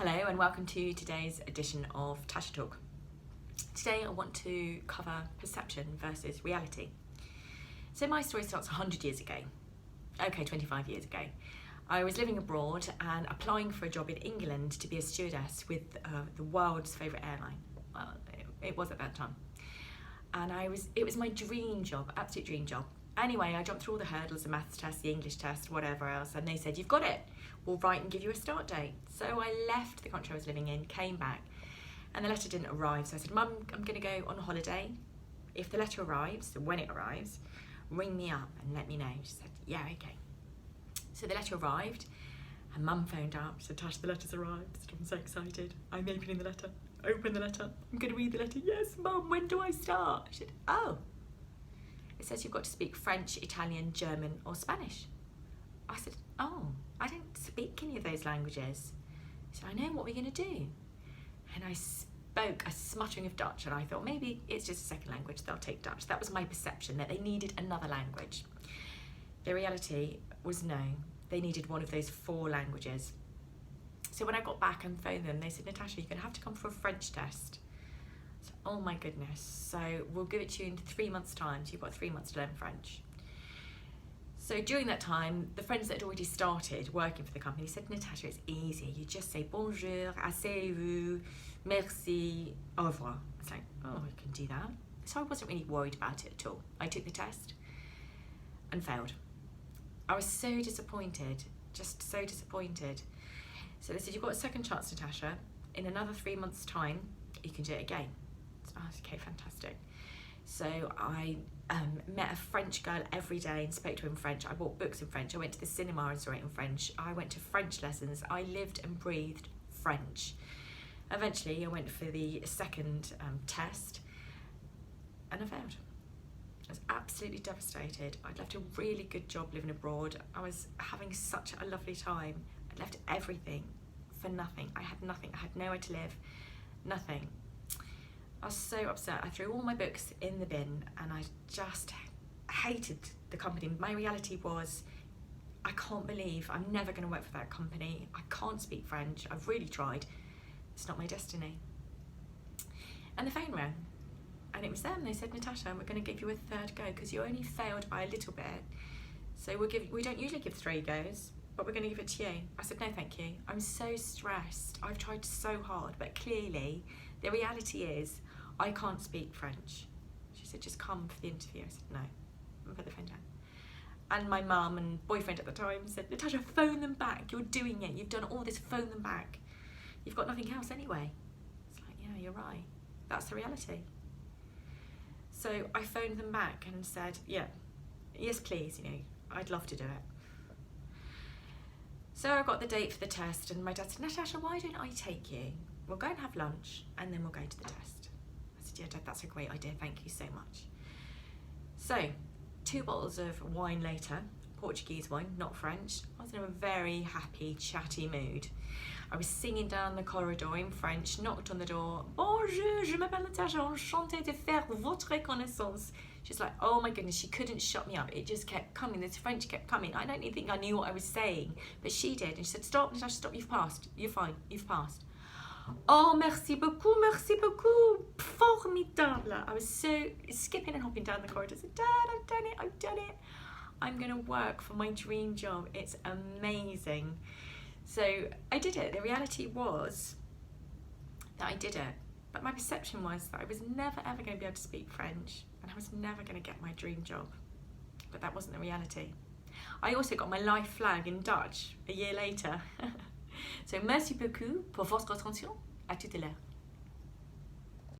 Hello and welcome to today's edition of Tasha Talk. Today I want to cover perception versus reality. So my story starts 100 years ago, 25 years ago. I was living abroad and applying for a job in England to be a stewardess with the world's favourite airline. Well, it was at that time. And it was my dream job, absolute dream job. Anyway, I jumped through all the hurdles, the maths test, the English test, whatever else, and they said, you've got it. We'll write and give you a start date. So I left the country I was living in, came back, and the letter didn't arrive. So I said, Mum, I'm going to go on holiday. If the letter arrives, when it arrives, ring me up and let me know. She said, yeah, okay. So the letter arrived, and Mum phoned up, said, Tash, the letter's arrived. I said, I'm so excited. I'm opening the letter. Open the letter. I'm going to read the letter. Yes, Mum, when do I start? She said, oh. It says you've got to speak French, Italian, German or Spanish. I said, oh, I don't speak any of those languages. She said, I know, what we're going to do. And I spoke a smuttering of Dutch, and I thought maybe it's just a second language, they'll take Dutch. That was my perception, that they needed another language. The reality was no, they needed one of those 4 languages. So when I got back and phoned them, they said, Natasha, you're going to have to come for a French test. So, oh my goodness, so we'll give it to you in 3 months' time, so you've got 3 months to learn French. So during that time, the friends that had already started working for the company said, Natasha, it's easy. You just say bonjour, asseyez-vous, merci, au revoir. I was like, oh, I can do that. So I wasn't really worried about it at all. I took the test and failed. I was so disappointed, just so disappointed. So they said, you've got a second chance, Natasha. In another 3 months' time, you can do it again. So I was okay, fantastic. So I met a French girl every day and spoke to her in French. I bought books in French. I went to the cinema and saw it in French. I went to French lessons. I lived and breathed French. Eventually, I went for the second test and I failed. I was absolutely devastated. I'd left a really good job living abroad. I was having such a lovely time. I'd left everything for nothing. I had nothing. I had nowhere to live. Nothing. I was so upset. I threw all my books in the bin and I just hated the company. My reality was, I can't believe I'm never going to work for that company. I can't speak French. I've really tried. It's not my destiny. And the phone rang and it was them. They said, Natasha, we're going to give you a 3rd go because you only failed by a little bit. So we don't usually give 3 goes, but we're going to give it to you. I said, no, thank you. I'm so stressed. I've tried so hard, but clearly the reality is I can't speak French. She said, just come for the interview. I said, no, and put the phone down. And my mum and boyfriend at the time said, Natasha, phone them back. You're doing it. You've done all this, phone them back. You've got nothing else anyway. It's like, yeah, you're right. That's the reality. So I phoned them back and said, yeah, yes, please, I'd love to do it. So I got the date for the test and my dad said, Natasha, why don't I take you? We'll go and have lunch and then we'll go to the test. I said, yeah, Dad, that's a great idea. Thank you so much. So 2 bottles of wine later, Portuguese wine, not French. I was in a very happy, chatty mood. I was singing down the corridor in French, knocked on the door. Bonjour, je m'appelle Natasha, enchantée de faire votre connaissance. She's like, oh my goodness, she couldn't shut me up. It just kept coming, this French kept coming. I don't even think I knew what I was saying, but she did. And she said, stop, Natasha, stop, you've passed. You're fine, you've passed. Oh, merci beaucoup, formidable. I was so skipping and hopping down the corridor. I said, Dad, I've done it. I'm going to work for my dream job. It's amazing. So I did it. The reality was that I did it. But my perception was that I was never ever going to be able to speak French and I was never going to get my dream job. But that wasn't the reality. I also got my life flag in Dutch a year later. So merci beaucoup pour votre attention. À tout à l'heure.